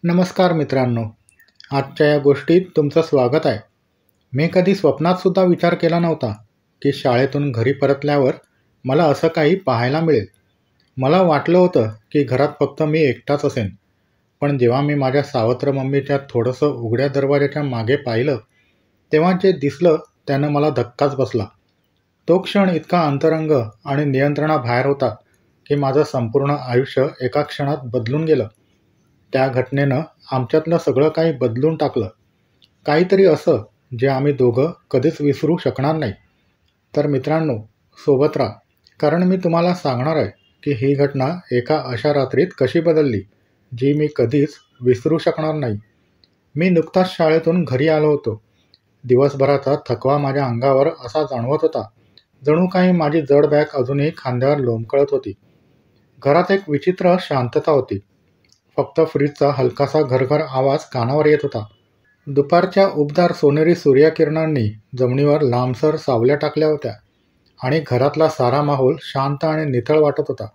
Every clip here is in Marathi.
नमस्कार मित्रांनो. आजच्या या गोष्टीत तुमचं स्वागत आहे. मी कधी स्वप्नातसुद्धा विचार केला नव्हता की शाळेतून घरी परतल्यावर मला असं काही पाहायला मिळेल. मला वाटलं होतं की घरात फक्त मी एकटाच असेन. पण जेव्हा मी माझ्या सावत्र मम्मीच्या थोडंसं उघड्या दरवाजाच्या मागे पाहिलं, तेव्हा जे दिसलं त्यानं मला धक्काच बसला. तो क्षण इतका अंतरंग आणि नियंत्रणाबाहेर होता की माझं संपूर्ण आयुष्य एका क्षणात बदलून गेलं. त्या घटनेनं आमच्यातलं सगळं काही बदलून टाकलं. काहीतरी असं जे आम्ही दोघं कधीच विसरू शकणार नाही. तर मित्रांनो, सोबत राहा, कारण मी तुम्हाला सांगणार आहे की ही घटना एका अशा रात्रीत कशी बदलली, जी मी कधीच विसरू शकणार नाही. मी नुकताच शाळेतून घरी आलो होतो. दिवसभराचा थकवा माझ्या अंगावर असा जाणवत होता, जणू काही माझी जड बॅग अजूनही खांद्यावर लोंबकळत होती. घरात एक विचित्र शांतता होती. फक्त फ्रीजचा हलकासा घरघर आवाज कानावर येत होता. दुपारच्या उबदार सोनेरी सूर्यकिरणांनी जमिनीवर लांबसर सावल्या टाकल्या होत्या आणि घरातला सारा माहोल शांत आणि नितळ वाटत होता.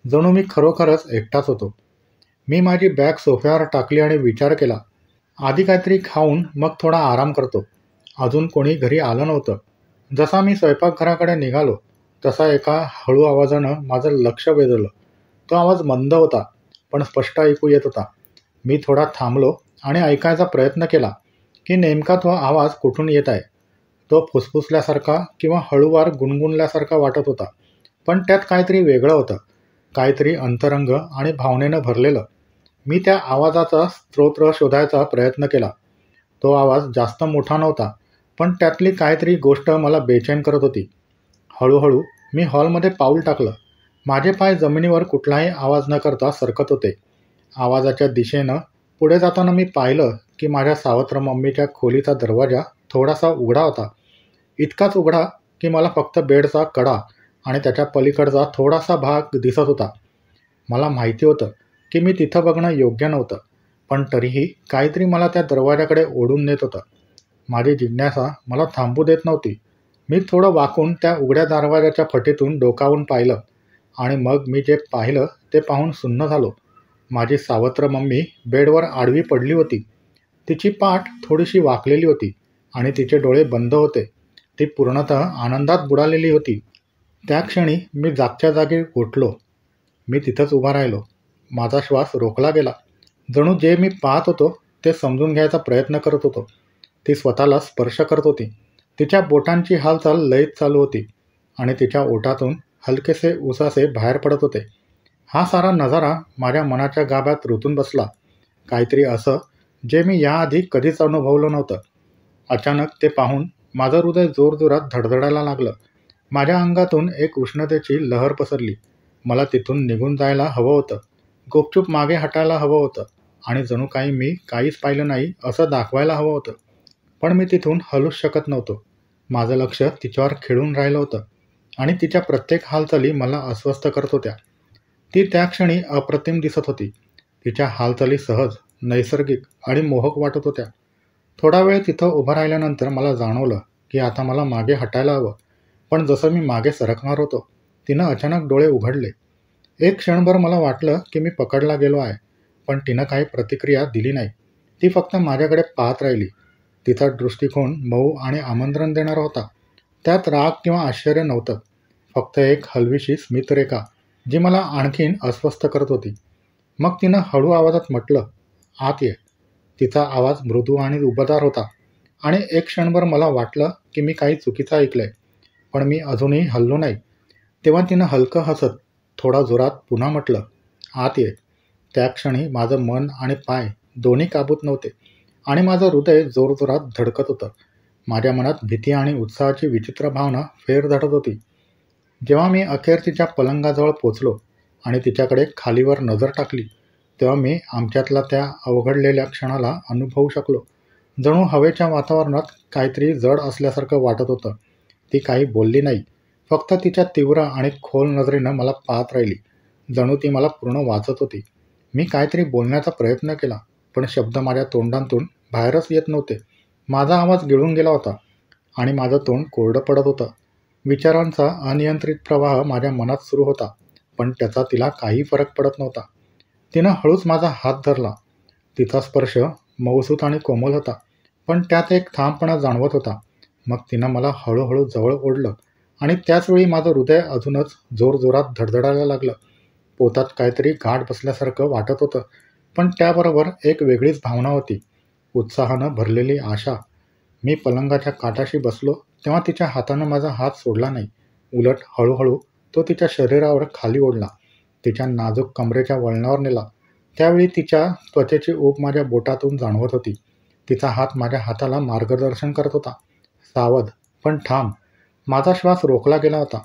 जणू मी खरोखरच एकटाच होतो. मी माझी बॅग सोफ्यावर टाकली आणि विचार केला, आधी काहीतरी खाऊन मग थोडा आराम करतो. अजून कोणी घरी आलं नव्हतं. जसा मी स्वयंपाकघराकडे निघालो तसा एका हळू आवाजानं माझं लक्ष वेधलं. तो आवाज मंद होता, पण स्पष्ट ऐकू येत होता. मी थोडा थांबलो आणि ऐकायचा प्रयत्न केला की नेमका तो आवाज कुठून येत आहे. तो फुसफुसल्यासारखा किंवा हळूवार गुणगुणल्यासारखा वाटत होता, पण त्यात काहीतरी वेगळं होतं, काहीतरी अंतरंग आणि भावनेनं भरलेलं. मी त्या आवाजाचा स्रोत शोधायचा प्रयत्न केला. तो आवाज जास्त मोठा नव्हता, पण त्यातली काहीतरी गोष्ट मला बेचैन करत होती. हळूहळू मी हॉलमध्ये पाऊल टाकलं. माझे पाय जमिनीवर कुठलाही आवाज न करता सरकत होते. आवाजाच्या दिशेनं पुढे जाताना मी पाहिलं की माझ्या सावत्र मम्मीच्या खोलीचा दरवाजा थोडासा उघडा होता. इतकाच उघडा की मला फक्त बेडचा कडा आणि त्याच्या पलीकडचा थोडासा भाग दिसत होता. मला माहिती होतं की मी तिथं बघणं योग्य नव्हतं, पण तरीही काहीतरी मला त्या दरवाजाकडे ओढून नेत होतं. माझी जिज्ञासा मला थांबू देत नव्हती. मी थोडं वाकून त्या उघड्या दरवाजाच्या फटीतून डोकावून पाहिलं आणि मग मी जे पाहिलं ते पाहून सुन्न झालो. माझी सावत्र मम्मी बेडवर आडवी पडली होती. तिची पाठ थोडीशी वाकलेली होती आणि तिचे डोळे बंद होते. ती पूर्णतः आनंदात बुडालेली होती. त्या क्षणी मी जागच्या जागी उठलो. मी तिथंच उभा राहिलो. माझा श्वास रोखला गेला. जणू जे मी पाहत होतो ते समजून घ्यायचा प्रयत्न करत होतो. ती स्वतःला स्पर्श करत होती. तिच्या बोटांची हालचाल लयीत चालू होती आणि तिच्या ओठातून हलकेसे उसासे बाहेर पडत होते. हा सारा नजारा माझ्या मनाच्या गाभ्यात रुतून बसला. काहीतरी असं जे मी याआधी कधीच अनुभवलं नव्हतं. अचानक ते पाहून माझं हृदय जोरजोरात धडधडायला लागलं. माझ्या अंगातून एक उष्णतेची लहर पसरली. मला तिथून निघून जायला हवं होतं. गुपचूप मागे हटायला हवं होतं आणि जणू काही मी काहीच पाहिलं नाही असं दाखवायला हवं होतं. पण मी तिथून हलूच शकत नव्हतो. माझं लक्ष तिच्यावर खिळून राहिलं होतं आणि तिच्या प्रत्येक हालचाली मला अस्वस्थ करत होत्या. ती त्या क्षणी अप्रतिम दिसत होती. तिच्या हालचाली सहज, नैसर्गिक आणि मोहक वाटत होत्या. थोडा वेळ तिथं उभं राहिल्यानंतर मला जाणवलं की आता मला मागे हटायला हवं. पण जसं मी मागे सरकणार होतो, तिनं अचानक डोळे उघडले. एक क्षणभर मला वाटलं की मी पकडला गेलो आहे, पण तिनं काही प्रतिक्रिया दिली नाही. ती फक्त माझ्याकडे पाहत राहिली. तिचा दृष्टिकोन मऊ आणि आमंत्रण देणारा होता. त्यात राग किंवा आश्चर्य नव्हतं, फक्त एक हलवीशी स्मितरेखा जी मला आणखीन अस्वस्थ करत होती. मग तिनं हळू आवाजात म्हटलं, आत ये. तिचा आवाज मृदू आणि उबदार होता आणि एक क्षणभर मला वाटलं की मी काही चुकीचं ऐकलंय, पण मी अजूनही हललो नाही. तेव्हा तिनं हलकं हसत थोडा जोरात पुन्हा म्हटलं, आत ये. त्या क्षणी माझं मन आणि पाय दोन्ही काबूत नव्हते आणि माझं हृदय जोरजोरात धडकत होतं. माझ्या मनात भीती आणि उत्साहाची विचित्र भावना फेर धडत होती. जेव्हा मी अखेर तिच्या पलंगाजवळ पोचलो आणि तिच्याकडे खालीवर नजर टाकली, तेव्हा मी आमच्यातला त्या अवघडलेल्या क्षणाला अनुभवू शकलो. जणू हवेच्या वातावरणात काहीतरी जड असल्यासारखं वाटत होतं. ती काही बोलली नाही, फक्त तिच्या तीव्र आणि खोल नजरेनं मला पाहत राहिली. जणू ती मला पूर्ण वाचत होती. मी काहीतरी बोलण्याचा प्रयत्न केला, पण शब्द माझ्या तोंडातून बाहेरच येत नव्हते. माझा आवाज गिळून गेला होता आणि माझं तोंड कोरडं पडत होतं. विचारांचा अनियंत्रित प्रवाह माझ्या मनात सुरू होता, पण त्याचा तिला काही फरक पडत नव्हता. तिनं हळूच माझा हात धरला. तिचा स्पर्श मऊसूत आणि कोमल होता, पण त्यात एक ठामपणा जाणवत होता. मग तिनं मला हळूहळू जवळ ओढलं आणि त्याचवेळी माझं हृदय अजूनच जोरजोरात धडधडायला लागलं. पोटात काहीतरी गाठ बसल्यासारखं वाटत होतं, पण त्याबरोबर एक वेगळीच भावना होती, उत्साहानं भरलेली आशा. मी पलंगाच्या काठाशी बसलो तेव्हा तिच्या हातानं माझा हात सोडला नाही. उलट हळूहळू तो तिच्या शरीरावर खाली ओढला, तिच्या नाजूक कमरेच्या वळणावर नेला. त्यावेळी तिच्या त्वचेची ऊब माझ्या बोटातून जाणवत होती. तिचा हात माझ्या हाताला मार्गदर्शन करत होता, सावध पण ठाम. माझा श्वास रोखला गेला होता.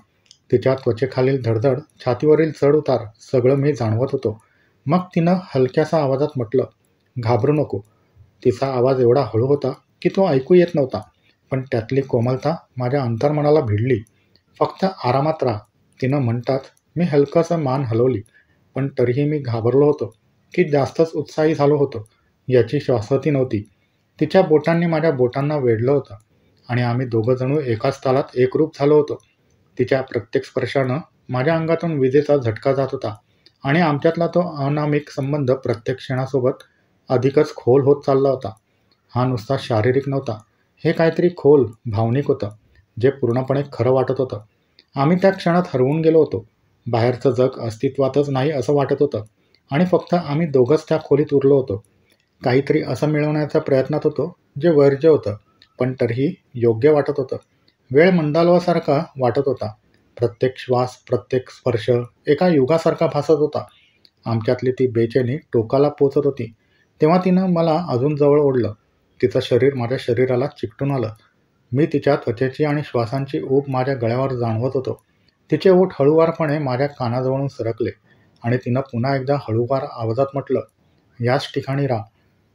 तिच्या त्वचेखालील धडधड, छातीवरील चढ उतार सगळं मी जाणवत होतो. मग तिनं हलक्यासा आवाजात म्हटलं, घाबरू नको. तिचा आवाज एवढा हळू होता की तो ऐकू येत नव्हता, पण त्यातली कोमलता माझ्या अंतर्मनाला भिडली. फक्त आरामात राहा, तिनं म्हणताच मी हलकंसं मान हलवली, पण तरीही मी घाबरलो होतो की जास्तच उत्साही झालो होतो याची शाश्वती नव्हती. तिच्या बोटांनी माझ्या बोटांना वेढलं होतं आणि आम्ही दोघं जणू एकाच तालात एकरूप झालो होतो. तिच्या प्रत्येक स्पर्शानं माझ्या अंगातून विजेचा झटका जात होता आणि आमच्यातला तो अनामिक संबंध प्रत्येक क्षणासोबत अधिकच खोल होत चालला होता. हा नुसता शारीरिक नव्हता, हे काहीतरी खोल भावनिक होतं, जे पूर्णपणे खरं वाटत होतं. आम्ही त्या क्षणात हरवून गेलो होतो. बाहेरचं जग अस्तित्वातच नाही असं वाटत होतं आणि फक्त आम्ही दोघंच त्या खोलीत उरलो होतो. काहीतरी असं मिळवण्याच्या प्रयत्नात होतो जे वर्ज्य होतं, पण तरीही योग्य वाटत होतं. वेळ मंदालवासारखा वाटत होता. प्रत्येक श्वास, प्रत्येक स्पर्श एका युगासारखा भासत होता. आमच्यातली ती बेचैनी टोकाला पोचत होती. तेव्हा तिनं मला अजून जवळ ओढलं. तिचं शरीर माझ्या शरीराला चिकटून आलं. मी तिच्या त्वचेची आणि श्वासांची ऊब माझ्या गळ्यावर जाणवत होतो. तिचे ओठ हळूवारपणे माझ्या कानाजवळून सरकले आणि तिनं पुन्हा एकदा हळूवार आवाजात म्हटलं, याच ठिकाणी राहा.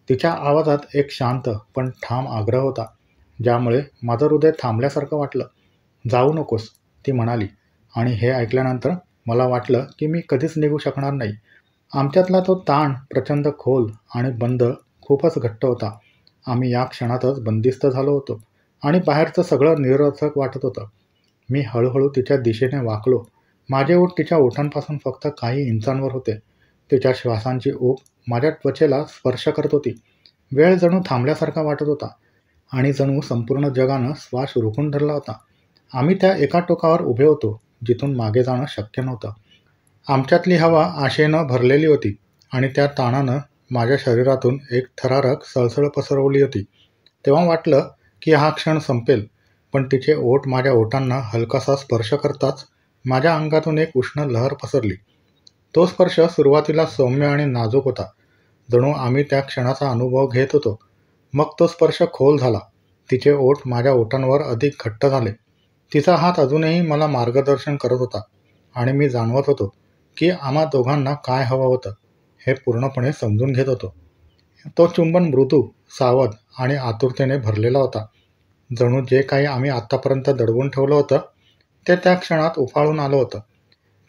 तिच्या आवाजात एक शांत पण ठाम आग्रह होता, ज्यामुळे माझं हृदय थांबल्यासारखं वाटलं. जाऊ नकोस, ती म्हणाली, आणि हे ऐकल्यानंतर मला वाटलं की मी कधीच निघू शकणार नाही. आमच्यातला तो ताण प्रचंड खोल आणि बंद खूपच घट्ट होता. आम्ही या क्षणातच बंदिस्त झालो होतो आणि बाहेरचं सगळं निरर्थक वाटत होतं. मी हळूहळू तिच्या दिशेने वाकलो. माझे ओठ तिच्या ओठांपासून फक्त काही इंचांवर होते. तिच्या श्वासांची ऊब माझ्या त्वचेला स्पर्श करत होती. वेळ जणू थांबल्यासारखा वाटत होता आणि जणू संपूर्ण जगानं श्वास रोखून धरला होता. आम्ही त्या एका टोकावर उभे होतो जिथून मागे जाणं शक्य नव्हतं. आमच्यातली हवा आशेनं भरलेली होती आणि त्या ताणानं माझ्या शरीरातून एक थरारक सळसळ पसरवली होती. तेव्हा वाटलं की हा क्षण संपेल, पण तिचे ओठ माझ्या ओठांना हलकासा स्पर्श करताच माझ्या अंगातून एक उष्ण लहर पसरली. तो स्पर्श सुरुवातीला सौम्य आणि नाजूक होता, जणू आम्ही त्या क्षणाचा अनुभव घेत होतो. मग तो स्पर्श खोल झाला. तिचे ओठ माझ्या ओठांवर अधिक घट्ट झाले. तिचा हात अजूनही मला मार्गदर्शन करत होता आणि मी जाणवत होतो की आम्हा दोघांना काय हवं होतं हे पूर्णपणे समजून घेत होतो. तो चुंबन मृदू, सावध आणि आतुरतेने भरलेला होता. जणू जे काही आम्ही आत्तापर्यंत दडवून ठेवलं होतं ते त्या क्षणात उफाळून आलं होतं.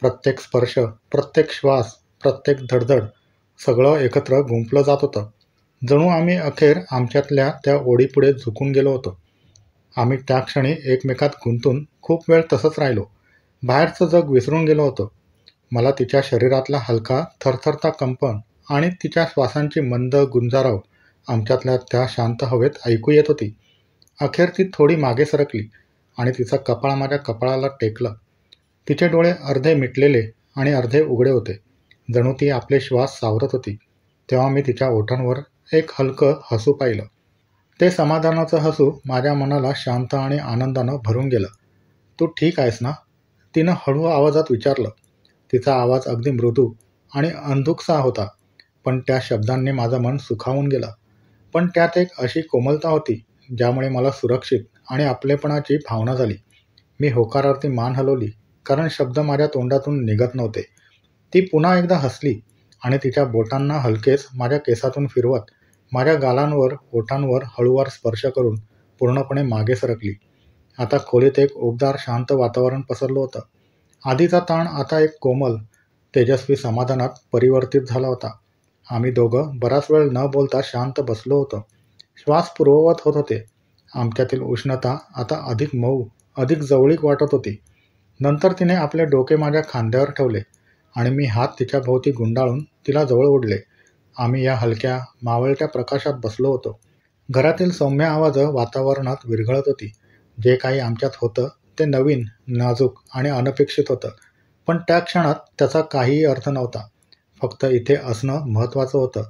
प्रत्येक स्पर्श, प्रत्येक श्वास, प्रत्येक धडधड सगळं एकत्र गुंफलं जात होतं. जणू आम्ही अखेर आमच्यातल्या त्या ओढीपुढे झुकून गेलो होतो. आम्ही त्या क्षणी एकमेकात गुंतून खूप वेळ तसंच राहिलो. बाहेरचं जग विसरून गेलो होतो. मला तिच्या शरीरातला हलका थरथरता कंपन आणि तिच्या श्वासांची मंद गुंजारव आमच्यातल्या त्या शांत हवेत ऐकू येत होती. अखेर ती थोडी मागे सरकली आणि तिचं कपाळ माझ्या कपाळाला टेकलं. तिचे डोळे अर्धे मिटलेले आणि अर्धे उघडे होते, जणू ती आपले श्वास सावरत होती. तेव्हा मी तिच्या ओठांवर एक हलकं हसू पाहिलं. ते समाधानाचं हसू माझ्या मनाला शांत आणि आनंदानं भरून गेलं. तू ठीक आहेस ना? तिनं हळू आवाजात विचारलं. तिचा आवाज अगदी मृदू आणि अंधुकसा होता, पण त्या शब्दांनी माझं मन सुखावून गेलं. पण त्यात एक अशी कोमलता होती ज्यामुळे मला सुरक्षित आणि आपलेपणाची भावना झाली. मी होकारार्थी मान हलवली, कारण शब्द माझ्या तोंडातून निघत नव्हते. ती पुन्हा एकदा हसली आणि तिच्या बोटांना हलकेच माझ्या केसातून फिरवत माझ्या गालांवर, ओठांवर हळूवार स्पर्श करून पूर्णपणे मागे सरकली. आता खोलीत एक उबदार शांत वातावरण पसरलं होतं. आधीचा ताण आता एक कोमल, तेजस्वी समाधानात परिवर्तित झाला होता. आम्ही दोघं बराच वेळ न बोलता शांत बसलो होतो. श्वास पूर्ववत होत होते. आमच्यातील उष्णता आता अधिक मऊ, अधिक जवळीक वाटत होती. नंतर तिने आपले डोके माझ्या खांद्यावर ठेवले आणि मी हात तिच्या भोवती गुंडाळून तिला जवळ ओढले. आम्ही या हलक्या मावळत्या प्रकाशात बसलो होतो. घरातील सौम्य आवाजं वातावरणात विरघळत होती. जे काही आमच्यात होतं ते नवीन, नाजूक आणि अनपेक्षित होतं. पण त्या क्षणात त्याचा काहीही अर्थ नव्हता. फक्त इथे असणं महत्त्वाचं होतं.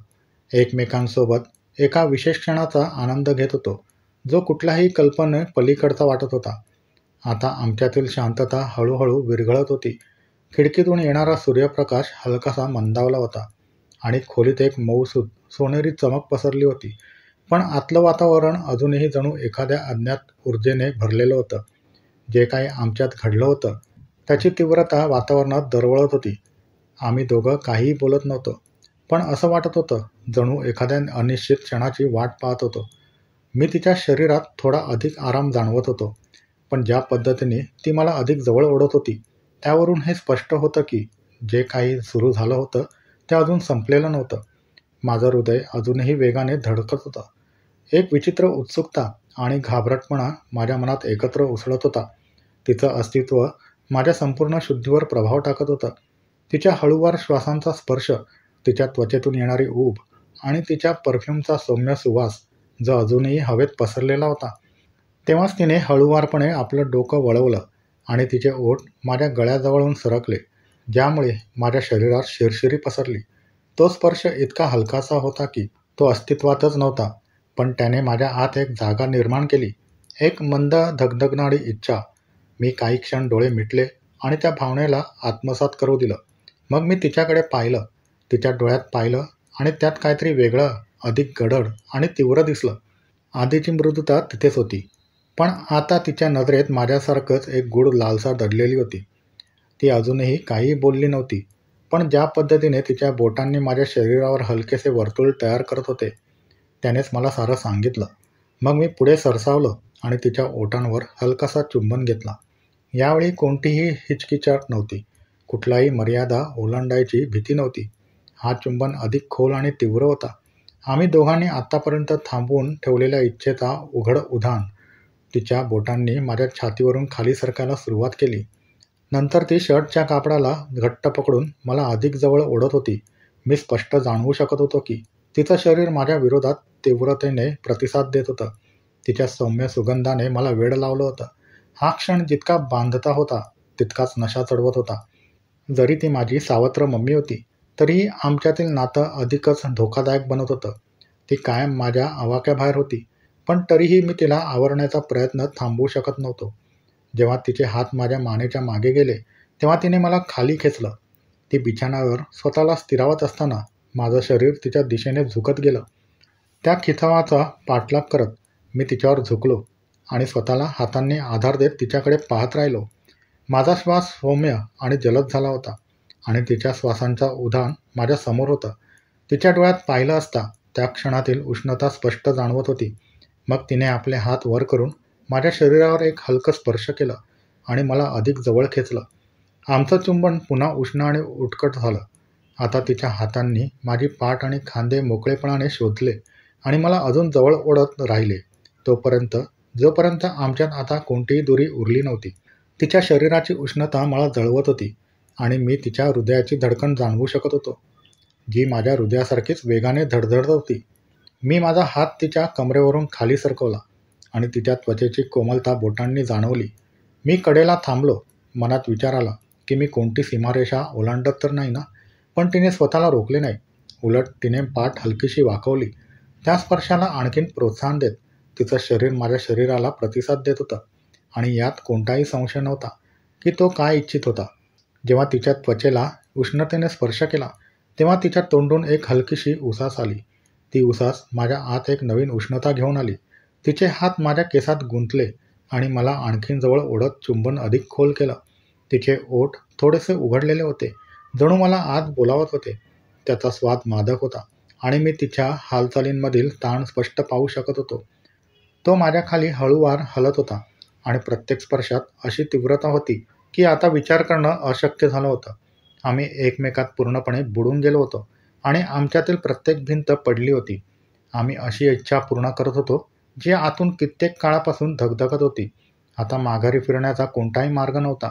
एकमेकांसोबत एका विशेष क्षणाचा आनंद घेत होतो, जो कुठल्याही कल्पने पलीकडचा वाटत होता. आता आमच्यातील शांतता हळूहळू विरघळत होती. खिडकीतून येणारा सूर्यप्रकाश हलकासा मंदावला होता आणि खोलीत एक मऊसूद सोनेरी चमक पसरली होती. पण आतलं वातावरण अजूनही जणू एखाद्या अज्ञात ऊर्जेने भरलेलं होतं. जे काही आमच्यात घडलं होतं त्याची तीव्रता वातावरणात दरवळत होती. आम्ही दोघं काहीही बोलत नव्हतो, पण असं वाटत होतं जणू एखाद्या अनिश्चित क्षणाची वाट पाहत होतो. मी तिच्या शरीरात थोडा अधिक आराम जाणवत होतो, पण ज्या पद्धतीने ती मला अधिक जवळ ओढत होती त्यावरून हे स्पष्ट होतं की जे काही सुरू झालं होतं ते अजून संपलेलं नव्हतं. माझं हृदय अजूनही वेगाने धडकत होतं. एक विचित्र उत्सुकता आणि घाबरटपणा माझ्या मनात एकत्र उसळत होता. तिचं अस्तित्व माझ्या संपूर्ण शुद्धीवर प्रभाव टाकत होतं. तिच्या हळूवार श्वासांचा स्पर्श, तिच्या त्वचेतून येणारी ऊब आणि तिच्या परफ्यूमचा सौम्य सुवास जो अजूनही हवेत पसरलेला होता. तेव्हाच तिने हळूवारपणे आपलं डोकं वळवलं आणि तिचे ओठ माझ्या गळ्याजवळून सरकले, ज्यामुळे माझ्या शरीरात शिरशिरी पसरली. तो स्पर्श इतका हलकासा होता की तो अस्तित्वातच नव्हता, पण त्याने माझ्या आत एक जागा निर्माण केली, एक मंद धगधगणारी इच्छा. मी काही क्षण डोळे मिटले आणि त्या भावनेला आत्मसात करू दिलं. मग मी तिच्याकडे पाहिलं, तिच्या डोळ्यात पाहिलं आणि त्यात काहीतरी वेगळं, अधिक गडद आणि तीव्र दिसलं. आधीची मृदुता तिथेच होती, पण आता तिच्या नजरेत माझ्यासारखंच एक गूढ लालसा दडलेली होती. ती अजूनही काहीही बोलली नव्हती, पण ज्या पद्धतीने तिच्या बोटांनी माझ्या शरीरावर हलकेसे वर्तुळ तयार करत होते, त्यानेच मला सारं सांगितलं. मग मी पुढे सरसावलो आणि तिच्या ओठांवर हलकासा चुंबन घेतला. यावेळी कोणतीही हिचकिचाट नव्हती, कुठलाही मर्यादा ओलांडायची भीती नव्हती. हा चुंबन अधिक खोल आणि तीव्र होता. आम्ही दोघांनी आत्तापर्यंत थांबवून ठेवलेल्या इच्छेचा उघड उधाण तिच्या बोटांनी माझ्या छातीवरून खाली सरकायला सुरुवात केली. नंतर ती शर्टच्या कापडाला घट्ट पकडून मला अधिक जवळ ओढत होती. मी स्पष्ट जाणवू शकत होतो की तिचं शरीर माझ्या विरोधात तीव्रतेने प्रतिसाद देत होतं. तिच्या सौम्य सुगंधाने मला वेड लावलं होतं. हा क्षण जितका बांधता होता तितकाच नशा चढवत होता. जरी ती माझी सावत्र मम्मी होती, तरीही आमच्यातील नातं अधिकच धोकादायक बनत होतं. ती कायम माझ्या आवाक्याबाहेर होती, पण तरीही मी तिला आवरण्याचा प्रयत्न थांबवू शकत नव्हतो. जेव्हा तिचे हात माझ्या मानेच्या मागे गेले, तेव्हा तिने मला खाली खेचलं. ती बिछाण्यावर स्वतःला स्थिरावत असताना माझं शरीर तिच्या दिशेने झुकत गेलं. त्या खिचावाचा पाठलाग करत मी तिच्यावर झुकलो आणि स्वतःला हातांनी आधार देत तिच्याकडे पाहत राहिलो. माझा श्वास सौम्य आणि जलद झाला होता आणि तिच्या श्वासांचा उधाण माझ्या समोर होतं. तिच्या डोळ्यात पाहिलं असता त्या क्षणातील उष्णता स्पष्ट जाणवत होती. मग तिने आपले हात वर करून माझ्या शरीरावर एक हलकं स्पर्श केलं आणि मला अधिक जवळ खेचलं. आमचं चुंबन पुन्हा उष्ण आणि उत्कट झालं. आता तिच्या हातांनी माझी पाठ आणि खांदे मोकळेपणाने शोधले आणि मला अजून जवळ ओढत राहिले, जोपर्यंत आमच्यात आता कोणतीही दुरी उरली नव्हती. तिच्या शरीराची उष्णता मला जळवत होती आणि मी तिच्या हृदयाची धडकन जाणवू शकत होतो, जी माझ्या हृदयासारखीच वेगाने धडधडत होती. मी माझा हात तिच्या कमरेवरून खाली सरकवला आणि तिच्या त्वचेची कोमलता बोटांनी जाणवली. मी कडेला थांबलो. मनात विचार आला की मी कोणती सीमारेषा ओलांडत तर नाही ना. पण तिने स्वतःला रोखले नाही. उलट तिने पाठ हलकीशी वाकवली. त्या स्पर्शाला आणखीन प्रोत्साहन देत तिचं शरीर माझ्या शरीराला प्रतिसाद देत होतं आणि यात कोणताही संशय नव्हता की तो काय इच्छित होता. जेव्हा तिच्या त्वचेला उष्णतेने स्पर्श केला, तेव्हा तिच्या तोंडून एक हलकीशी उसास आली. ती उसास माझ्या आत एक नवीन उष्णता घेऊन आली. तिचे हात माझ्या केसात गुंतले आणि मला आणखीन जवळ ओढत चुंबन अधिक खोल केलं. तिचे ओठ थोडेसे उघडलेले होते, जणू मला आत बोलावत होते. त्याचा स्वाद मादक होता आणि मी तिच्या हालचालींमधील ताण स्पष्ट पाहू शकत होतो. तो माझ्या खाली हळूवार हलत होता आणि प्रत्येक स्पर्शात अशी तीव्रता होती की आता विचार करणं अशक्य झालं होतं. आम्ही एकमेकात पूर्णपणे बुडून गेलो होतो आणि आमच्यातील प्रत्येक भिंत पडली होती. आम्ही अशी इच्छा पूर्ण करत होतो जी आतून कित्येक काळापासून धगधगत होती. आता माघारी फिरण्याचा कोणताही मार्ग नव्हता.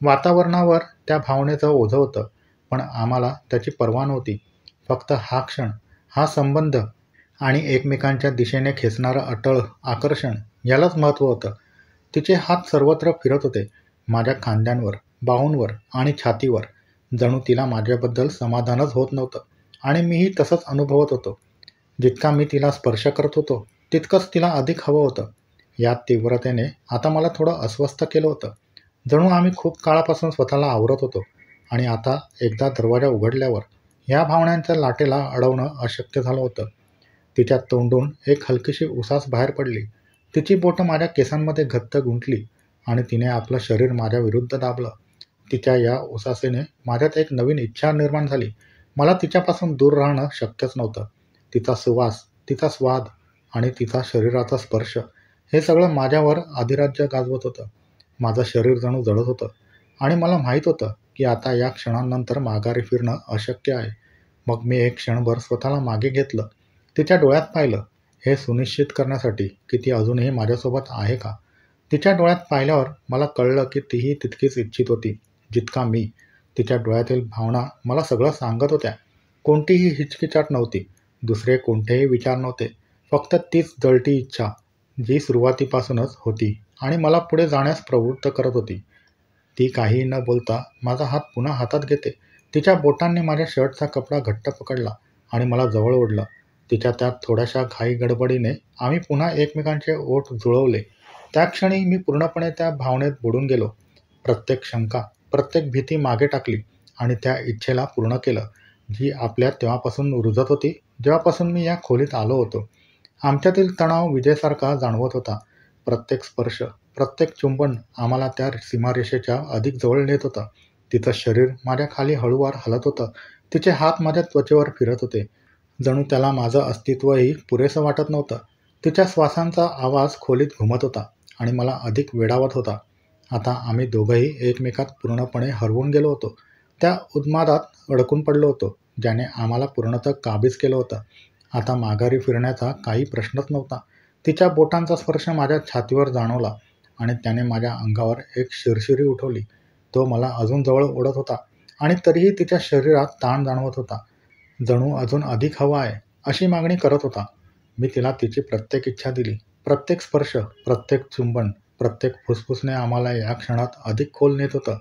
वातावरणावर त्या भावनेचं ओझं होतं, पण आम्हाला त्याची पर्वा नव्हती. फक्त हा क्षण, हा संबंध आणि एकमेकांच्या दिशेने खेचणारं अटळ आकर्षण यालाच महत्त्व होतं. तिचे हात सर्वत्र फिरत होते, माझ्या खांद्यांवर, बाहूंवर आणि छातीवर. जणू तिला माझ्याबद्दल समाधानच होत नव्हतं आणि मीही तसंच अनुभवत होतो. जितका मी तिला स्पर्श करत होतो, तितकंच तिला अधिक हवं होतं. या तीव्रतेने आता मला थोडं अस्वस्थ केलं होतं. जणू आम्ही खूप काळापासून स्वतःला आवरत होतो आणि आता एकदा दरवाजा उघडल्यावर ह्या भावनांच्या लाटेला अडवणं अशक्य झालं होतं. तिच्या तोंडून एक हलकीशी उसास बाहेर पडली. तिची बोटं माझ्या केसांमध्ये घट्ट गुंतली आणि तिने आपलं शरीर माझ्या विरुद्ध दाबलं. तिच्या या उसासेने माझ्यात एक नवीन इच्छा निर्माण झाली. मला तिच्यापासून दूर राहणं शक्यच नव्हतं. तिचा सुवास, तिचा स्वाद आणि तिचा शरीराचा स्पर्श हे सगळं माझ्यावर अधिराज्य गाजवत होतं. माझं शरीर जणू जळत होतं आणि मला माहीत होतं की आता या क्षणांनंतर माघारी फिरणं अशक्य आहे. मग मी एक क्षणभर स्वतःला मागे घेतलं. तिच्या डोळ्यात पाहिलं, हे सुनिश्चित करण्यासाठी की ती अजूनही माझ्यासोबत आहे का. तिच्या डोळ्यात पाहिल्यावर मला कळलं की तीही तितकीच इच्छित होती जितका मी. तिच्या डोळ्यातील भावना मला सगळं सांगत होत्या. कोणतीही हिचकिचाट नव्हती, दुसरे कोणतेही विचार नव्हते. फक्त तीच जळती इच्छा, जी सुरुवातीपासूनच होती आणि मला पुढे जाण्यास प्रवृत्त करत होती. ती काहीही न बोलता माझा हात पुन्हा हातात घेते. तिच्या बोटांनी माझ्या शर्टचा कपडा घट्ट पकडला आणि मला जवळ ओढलं. तिच्या त्या थोड्याशा घाई गडबडीने आम्ही पुन्हा एकमेकांचे ओठ जुळवले. त्या क्षणी मी पूर्णपणे त्या भावनेत बुडून गेलो. प्रत्येक शंका, प्रत्येक भीती मागे टाकली आणि त्या इच्छेला पूर्ण केलं, जी आपल्यात तेव्हापासून रुजत होती, जेव्हापासून मी या खोलीत आलो होतो. आमच्यातील तणाव विजेसारखा जाणवत होता. प्रत्येक स्पर्श, प्रत्येक चुंबन आम्हाला त्या सीमारेषेच्या अधिक जवळ नेत होतं. तिचं शरीर माझ्या खाली हळूवार हलत होतं. तिचे हात माझ्या त्वचेवर फिरत होते. जणू त्याला माझं अस्तित्वही पुरेसं वाटत नव्हतं. तिच्या श्वासांचा आवाज खोलीत घुमत होता आणि मला अधिक वेडावत होता. आता आम्ही दोघंही एकमेकात पूर्णपणे हरवून गेलो होतो. त्या उन्मादात अडकून पडलो होतो, ज्याने आम्हाला पूर्णतः काबीज केलं होतं. आता माघारी फिरण्याचा काही प्रश्नच नव्हता. तिच्या बोटांचा स्पर्श माझ्या छातीवर जाणवला आणि त्याने माझ्या अंगावर एक शिरशिरी उठवली. तो मला अजून जवळ ओढत होता आणि तरीही तिच्या शरीरात ताण जाणवत होता. जणू अजून अधिक हवा आहे, अशी मागणी करत होता. मी तिला तिची प्रत्येक इच्छा दिली. प्रत्येक स्पर्श, प्रत्येक चुंबन, प्रत्येक फुसफुसणे आम्हाला या क्षणात अधिक खोल नेत होतं.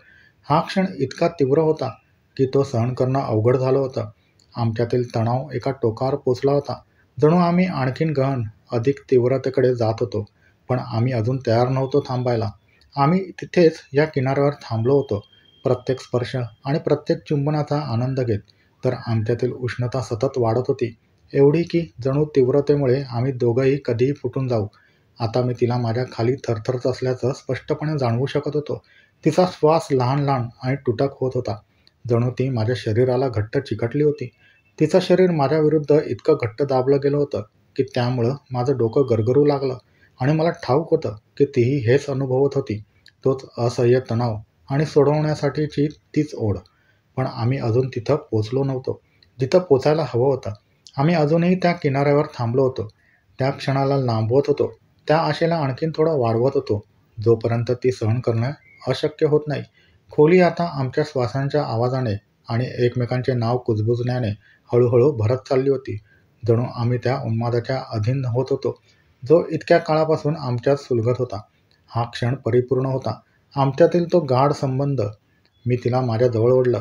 हा क्षण इतका तीव्र होता की तो सहन करणं अवघड झालं होतं. आमच्यातील तणाव एका टोकावर पोचला होता. जणू आम्ही आणखीन गहन, अधिक तीव्रतेकडे जात होतो. पण आम्ही अजून तयार नव्हतो थांबायला. आम्ही तिथेच या किनाऱ्यावर थांबलो होतो, प्रत्येक स्पर्श आणि प्रत्येक चुंबनाचा आनंद घेत. तर आमच्यातील उष्णता सतत वाढत होती, एवढी की जणू तीव्रतेमुळे आम्ही दोघंही कधीही फुटून जाऊ. आता मी तिला माझ्या खाली थरथरत असल्याचं स्पष्टपणे जाणवू शकत होतो. तिचा श्वास लहान लहान आणि तुटक होत होता, जणू ती माझ्या शरीराला घट्ट चिकटली होती. तिचं शरीर माझ्या विरुद्ध इतकं घट्ट दाबलं गेलं होतं की त्यामुळं माझं डोकं गरगरू लागलं आणि मला ठाऊक होतं की तीही हेच अनुभवत होती. तोच असह्य तणाव आणि सोडवण्यासाठीची तीच ओढ. पण आम्ही अजून तिथं पोचलो नव्हतो, जिथं पोचायला हवं होतं. आम्ही अजूनही त्या किनाऱ्यावर थांबलो होतो. त्या क्षणाला लांबवत होतो, त्या आशेला आणखीन थोडं वाढवत होतो, जोपर्यंत ती सहन करणं अशक्य होत नाही. खोली आता आमच्या श्वासांच्या आवाजाने आणि एकमेकांचे नाव कुजबुजण्याने हळूहळू भरत चालली होती. जणू आम्ही त्या उन्मादाच्या अधीन होत होतो, जो इतक्या काळापासून आमच्यात सुलगत होता. हा क्षण परिपूर्ण होता, आमच्यातील तो गाढ संबंध. मी तिला माझ्या जवळ ओढलं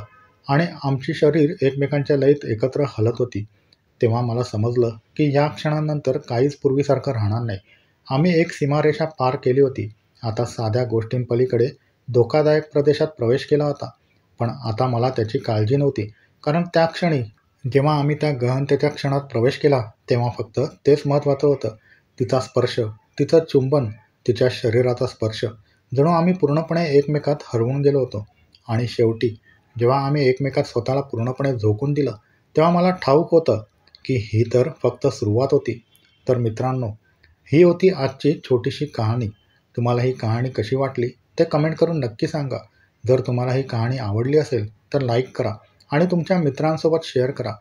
आणि आमची शरीर एकमेकांच्या लयीत एकत्र हलत होती. तेव्हा मला समजलं की या क्षणानंतर काहीच पूर्वीसारखं राहणार नाही. आम्ही एक सीमारेषा पार केली होती. आता साध्या गोष्टींपलीकडे धोकादायक प्रदेशात प्रवेश केला होता. पण आता मला त्याची काळजी नव्हती, कारण त्या क्षणी, जेव्हा आम्ही त्या गहनतेच्या क्षणात प्रवेश केला, तेव्हा फक्त तेच महत्त्वाचं होतं. तिचा स्पर्श, तिचं चुंबन, तिच्या शरीराचा स्पर्श. जणू आम्ही पूर्णपणे एकमेकात हरवून गेलो होतो. आणि शेवटी जेव्हा आम्ही एकमेकात स्वतःला पूर्णपणे झोकून दिलं, तेव्हा मला ठाऊक होतं की ही तर फक्त सुरुवात होती. तर मित्रांनो, ही होती आजची छोटीशी कहाणी. तुम्हाला ही कहाणी कशी वाटली ते कमेंट करून नक्की सांगा. जर तुम्हाला ही कहाणी आवडली असेल तर लाईक करा आणि तुमच्या मित्रांसोबत शेअर करा.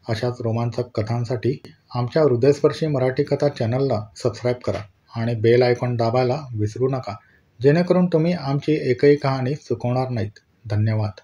अशाच रोमांचक कथांसाठी आमच्या हृदयस्पर्शी मराठी कथा चॅनलला सबस्क्राईब करा आणि बेल आयकॉन दाबायला विसरू नका, जेणेकरून तुम्ही आमची एकही कहाणी चुकवणार नाहीत. धन्यवाद.